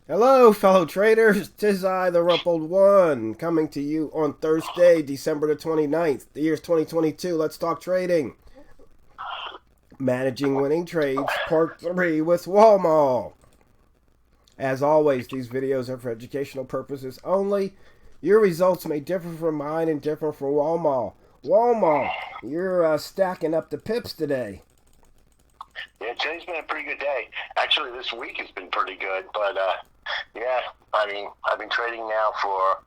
Hello, fellow traders. Tis I, TheRumpledOne, coming to you on Thursday, December the 29th. The year's 2022. Let's talk trading. Managing winning trades, part 3 with Walmal. As always, these videos are for educational purposes only. Your results may differ from mine and differ from Walmal. Walmal, you're stacking up the pips today. Yeah, today's been a pretty good day. Actually, this week has been pretty good, but yeah, I've been trading now for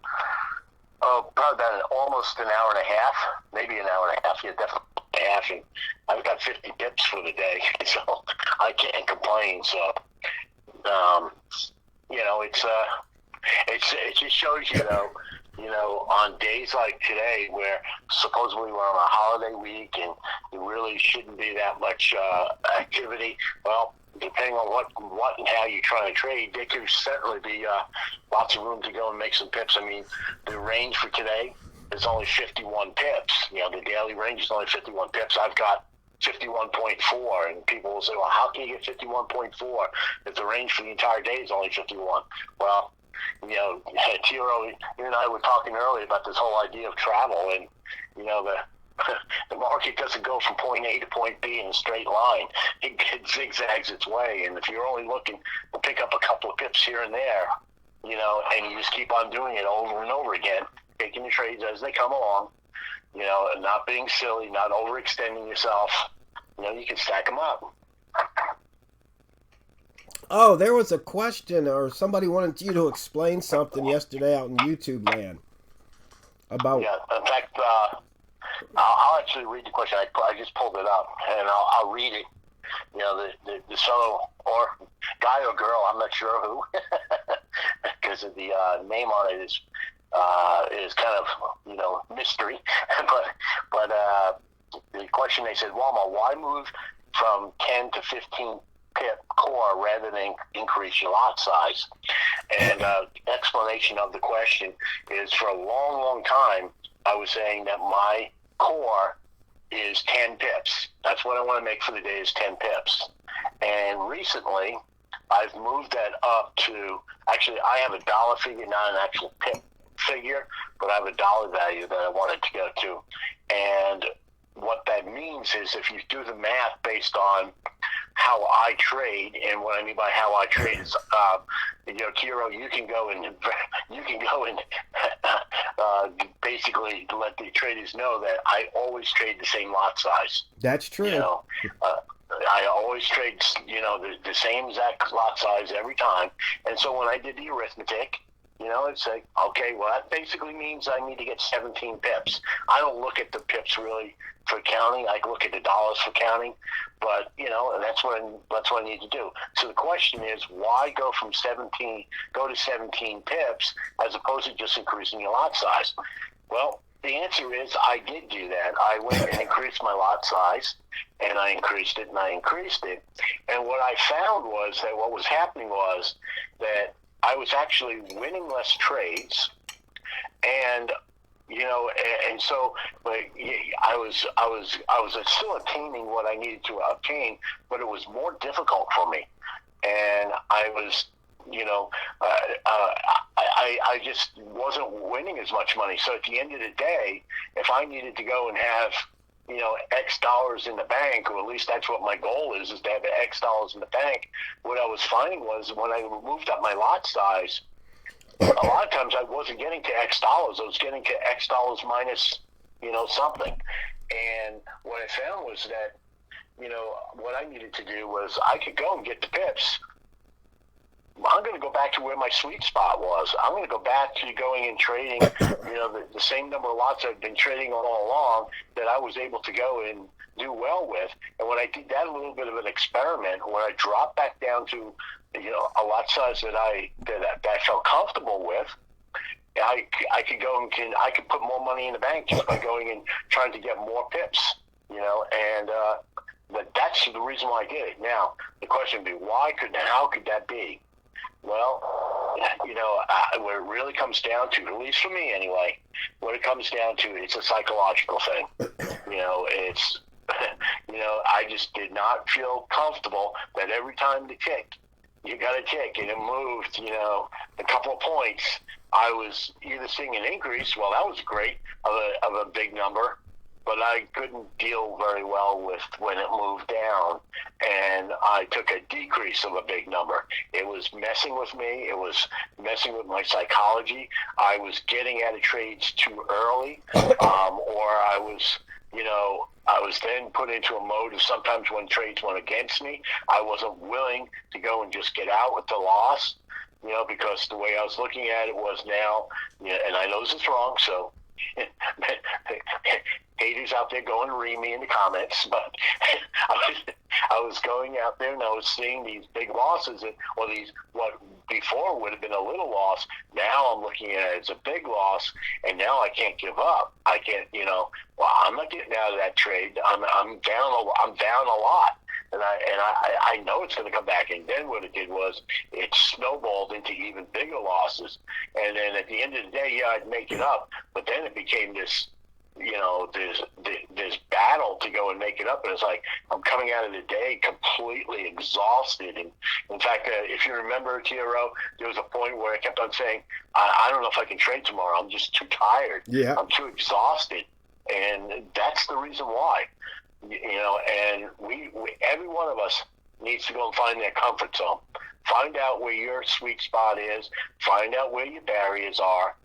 probably about almost an hour and a half, maybe an hour and a half. Yeah, definitely a half, and I've got 50 pips for the day, so I can't complain. So, um, it just shows you though. On days like today, where supposedly we're on a holiday week and there really shouldn't be that much activity, well, depending on what and how you're trying to trade, there could certainly be lots of room to go and make some pips. I mean, the range for today is only 51 pips. The daily range is only 51 pips. I've got 51.4, and people will say, well, how can you get 51.4 if the range for the entire day is only 51? Well, Tiro, you and I were talking earlier about this whole idea of travel, and the market doesn't go from point A to point B in a straight line. It zigzags its way, and if you're only looking to pick up a couple of pips here and there, and you just keep on doing it over and over again, taking the trades as they come along, and not being silly, not overextending yourself, you can stack them up. Oh, there was a question, or somebody wanted you to explain something yesterday out in YouTube land about. Yeah, in fact, I'll actually read the question. I just pulled it up, and I'll read it. The fellow, or guy or girl, I'm not sure who, because of the name on it is kind of mystery. but the question, they said, Walmal, why move from 10 to 15 pip core rather than increase your lot size? And explanation of the question is, for a long, long time, I was saying that my core is 10 pips. That's what I want to make for the day, is 10 pips. And recently, I've moved that up to, actually, I have a dollar figure, not an actual pip figure, but I have a dollar value that I wanted to go to. And what that means is, if you do the math based on how I trade, and what I mean by how I trade is, Kiro, you can go and basically let the traders know that I always trade the same lot size. That's true. I always trade, the same exact lot size every time. And so when I did the arithmetic, it's like, okay, well, that basically means I need to get 17 pips. I don't look at the pips really for counting. I look at the dollars for counting, but and that's what I need to do. So the question is, why go to 17 pips as opposed to just increasing your lot size? Well, the answer is, I did do that. I went and increased my lot size, and I increased it, and I increased it. And what I found was that what was happening was that I was actually winning less trades, and and so, but I was still attaining what I needed to obtain, but it was more difficult for me, and I was, I just wasn't winning as much money. So at the end of the day, if I needed to go and have X dollars in the bank, or at least that's what my goal is to have X dollars in the bank, what I was finding was, when I moved up my lot size, a lot of times I wasn't getting to X dollars. I was getting to X dollars minus, something. And what I found was that, what I needed to do was, I could go and get the pips. I'm going to go back to where my sweet spot was. I'm going to go back to going and trading, the same number of lots I've been trading all along, that I was able to go and do well with. And when I did that, a little bit of an experiment, when I dropped back down to, a lot size that I felt comfortable with, I could go and I could put more money in the bank just by going and trying to get more pips, and but that's the reason why I did it. Now, the question would be, how could that be? Well, what it really comes down to, at least for me anyway, what it comes down to, it's a psychological thing. It's, I just did not feel comfortable that every time the tick, you got a tick, and it moved, a couple of points. I was either seeing an increase, well, that was great, of a big number, but I couldn't deal very well with when it moved down, and I took a decrease of a big number. It was messing with me. It was messing with my psychology. I was getting out of trades too early, or I was then put into a mode of sometimes when trades went against me, I wasn't willing to go and just get out with the loss, because the way I was looking at it was now, and I know this is wrong, so haters out there going to read me in the comments, but I was going out there and I was seeing these big losses, or these, what before would have been a little loss, now I'm looking at it as a big loss, and now I can't give up. I can't, well, I'm not getting out of that trade. I'm down a lot. And I know it's going to come back. And then what it did was it snowballed into even bigger losses. And then at the end of the day, yeah, I'd make it up. But then it became this, this battle to go and make it up. And it's like I'm coming out of the day completely exhausted. And in fact, if you remember, TRO, there was a point where I kept on saying, I don't know if I can trade tomorrow. I'm just too tired. Yeah. I'm too exhausted. And that's the reason why. And we every one of us needs to go and find their comfort zone. Find out where your sweet spot is. Find out where your barriers are,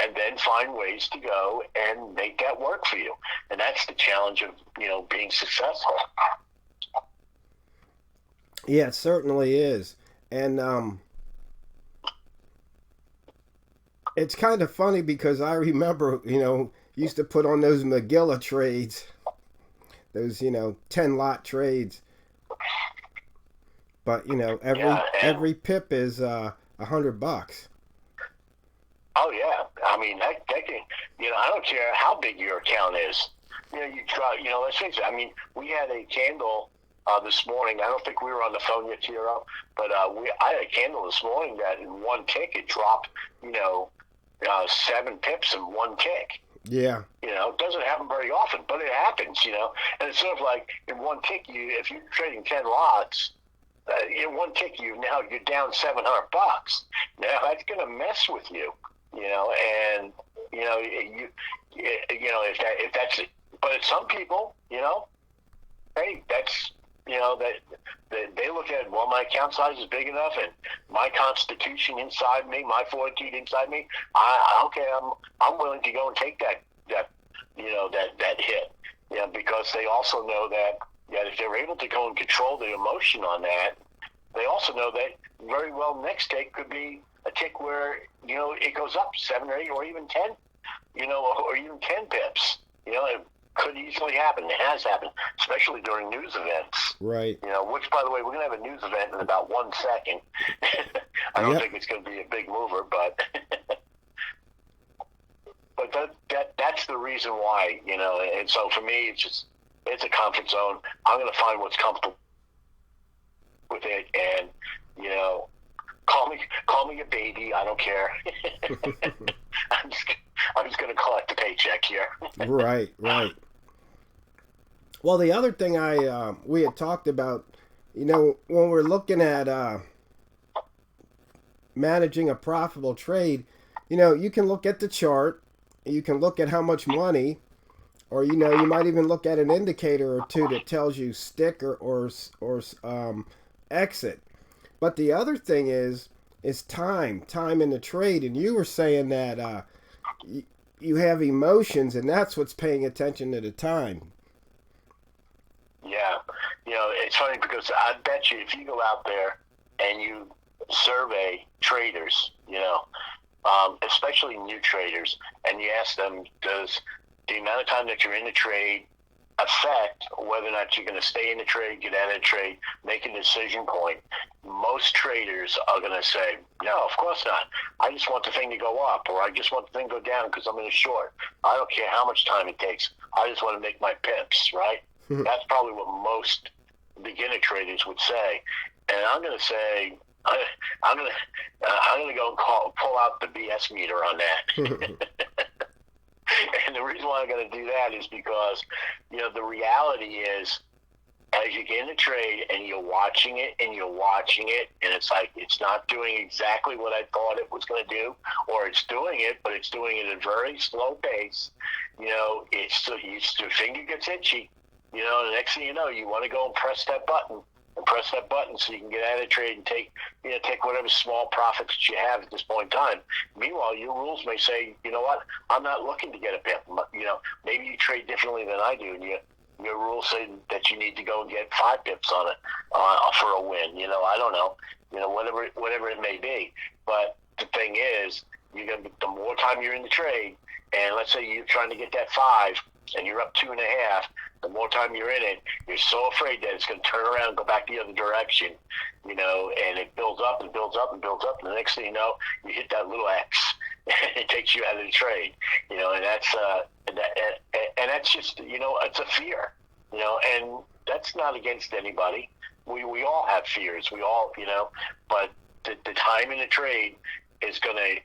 and then find ways to go and make that work for you. And that's the challenge of being successful. Yeah, it certainly is. And it's kind of funny because I remember, used to put on those Magilla trades. Those 10 lot trades, but every pip is $100. Oh yeah, I mean that can, I don't care how big your account is. You try. Let's face it. I mean, we had a candle this morning. I don't think we were on the phone yet, Tiro, but I had a candle this morning that in one tick it dropped 7 pips in one tick. Yeah. It doesn't happen very often, but it happens, And it's sort of like in one tick, if you're trading 10 lots, in one tick, you're down $700. Now that's going to mess with you, and if that's it. But some people, hey, that's that they look at, well, my account size is big enough, and my constitution inside me, my fortitude inside me. I'm willing to go and take that hit, because they also know that if they're able to go and control the emotion on that, they also know that very well next tick could be a tick where it goes up 7 or 8 or even 10, or even 10 pips. It could easily happen. It has happened, especially during news events. Right. Which, by the way, we're going to have a news event in about 1 second. I don't think it's going to be a big mover, but that's the reason why, and so for me, it's a comfort zone. I'm going to find what's comfortable with it, and, call me a baby. I don't care. I'm just going to collect the paycheck here. Right. Well, the other thing we had talked about, when we're looking at managing a profitable trade, you can look at the chart, you can look at how much money, or you might even look at an indicator or two that tells you stick or exit. But the other thing is time in the trade, and you were saying that you have emotions, and that's what's paying attention to the time. Yeah, it's funny because I bet you if you go out there and you survey traders, especially new traders, and you ask them, does the amount of time that you're in the trade affect whether or not you're going to stay in the trade, get out of the trade, make a decision point? Most traders are going to say, no, of course not. I just want the thing to go up, or I just want the thing to go down because I'm in a short. I don't care how much time it takes. I just want to make my pips, right? That's probably what most beginner traders would say. And I'm going to say, I'm going to go and pull out the BS meter on that. And the reason why I'm going to do that is because, the reality is as you get in the trade and you're watching it and it's like it's not doing exactly what I thought it was going to do, or it's doing it, but it's doing it at a very slow pace. Your finger gets itchy. The next thing you know, you want to go and press that button so you can get out of the trade and take whatever small profits that you have at this point in time. Meanwhile, your rules may say, you know what, I'm not looking to get a pip. Maybe you trade differently than I do, and your rules say that you need to go and get 5 pips on it for a win. I don't know. Whatever it may be. But the thing is, the more time you're in the trade, and let's say you're trying to get that 5, and you're up 2.5. The more time you're in it, you're so afraid that it's going to turn around and go back the other direction, and it builds up and builds up and builds up, and the next thing you know, you hit that little X, and it takes you out of the trade, and that's just, it's a fear, and that's not against anybody. We all have fears, but the time in the trade is going to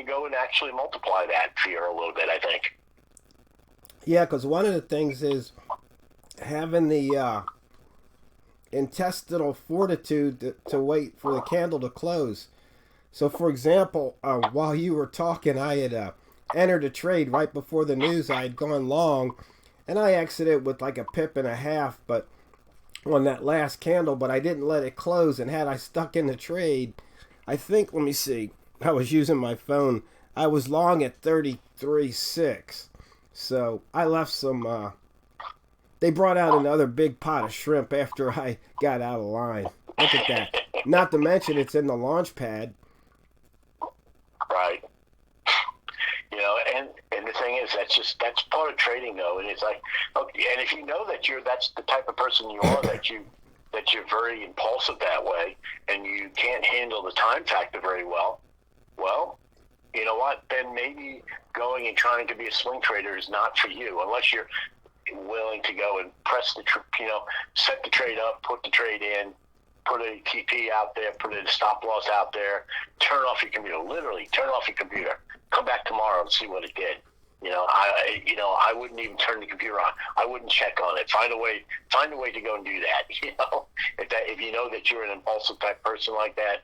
go and actually multiply that fear a little bit, I think. Yeah, because one of the things is having the intestinal fortitude to wait for the candle to close. So, for example, while you were talking, I had entered a trade right before the news. I had gone long, and I exited with like a pip and a half, but on that last candle, but I didn't let it close. And had I stuck in the trade, I think, let me see, I was using my phone. I was long at 33.6. So I left some, they brought out another big pot of shrimp after I got out of line. Look at that. Not to mention it's in the launch pad. Right. And the thing is, that's part of trading though. And it's like, okay, and if you know that's the type of person you are, that you're very impulsive that way, and you can't handle the time factor very well, you know what? Then maybe going and trying to be a swing trader is not for you, unless you're willing to go and press set the trade up, put the trade in, put a TP out there, put a stop loss out there, turn off your computer. Literally, turn off your computer. Come back tomorrow and see what it did. I wouldn't even turn the computer on. I wouldn't check on it. Find a way to go and do that. If you know that you're an impulsive type person like that,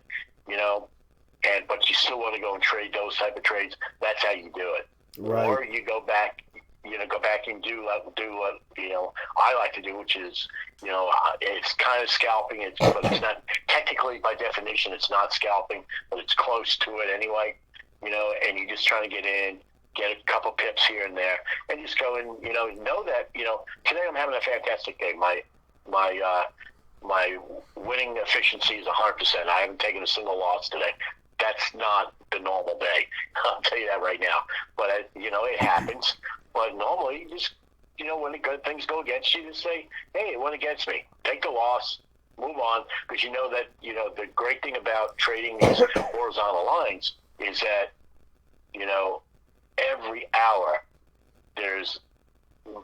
but you still want to go and trade those type of trades, that's how you do it. Right. Or you go back and do what I like to do, which is, it's kind of scalping. But it's not technically, by definition, it's not scalping, but it's close to it anyway. And you're just trying to get in, get a couple pips here and there, and just go and know that today I'm having a fantastic day. My winning efficiency is 100%. I haven't taken a single loss today. That's not the normal day. I'll tell you that right now. But it happens. But normally, you just when the good things go against you, just say, "Hey, it went against me. Take the loss, move on." Because you know that the great thing about trading these horizontal lines is that every hour there's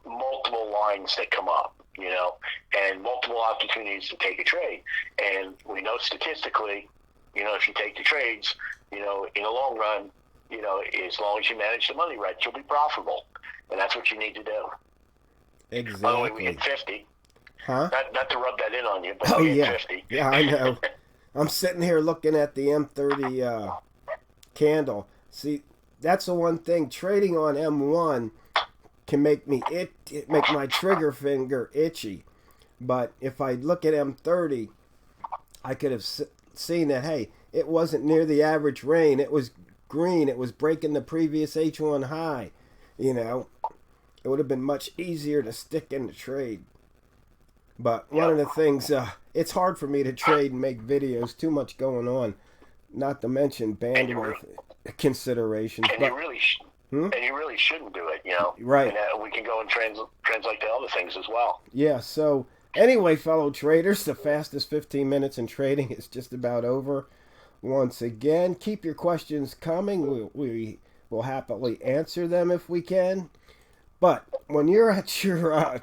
multiple lines that come up, and multiple opportunities to take a trade. And we know statistically, if you take the trades, in the long run, as long as you manage the money right, you'll be profitable. And that's what you need to do. Exactly. By the way, we hit 50. Huh? Not to rub that in on you, but we hit 50. Yeah, I know. I'm sitting here looking at the M30 candle. See, that's the one thing. Trading on M1 can make make my trigger finger itchy. But if I look at M30, I could have seen that, hey, it wasn't near the average range. It was green. It was breaking the previous H1 high. It would have been much easier to stick in the trade. But one of the things, it's hard for me to trade and make videos. Too much going on. Not to mention bandwidth considerations. And you really shouldn't do it, Right. And we can go and translate to other things as well. Yeah, so anyway, fellow traders, the fastest 15 minutes in trading is just about over. Once again, keep your questions coming. We will happily answer them if we can. But when you're at your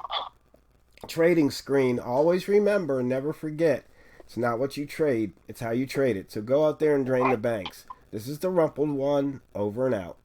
trading screen, always remember, never forget, it's not what you trade, it's how you trade it. So go out there and drain the banks. This is TheRumpledOne, over and out.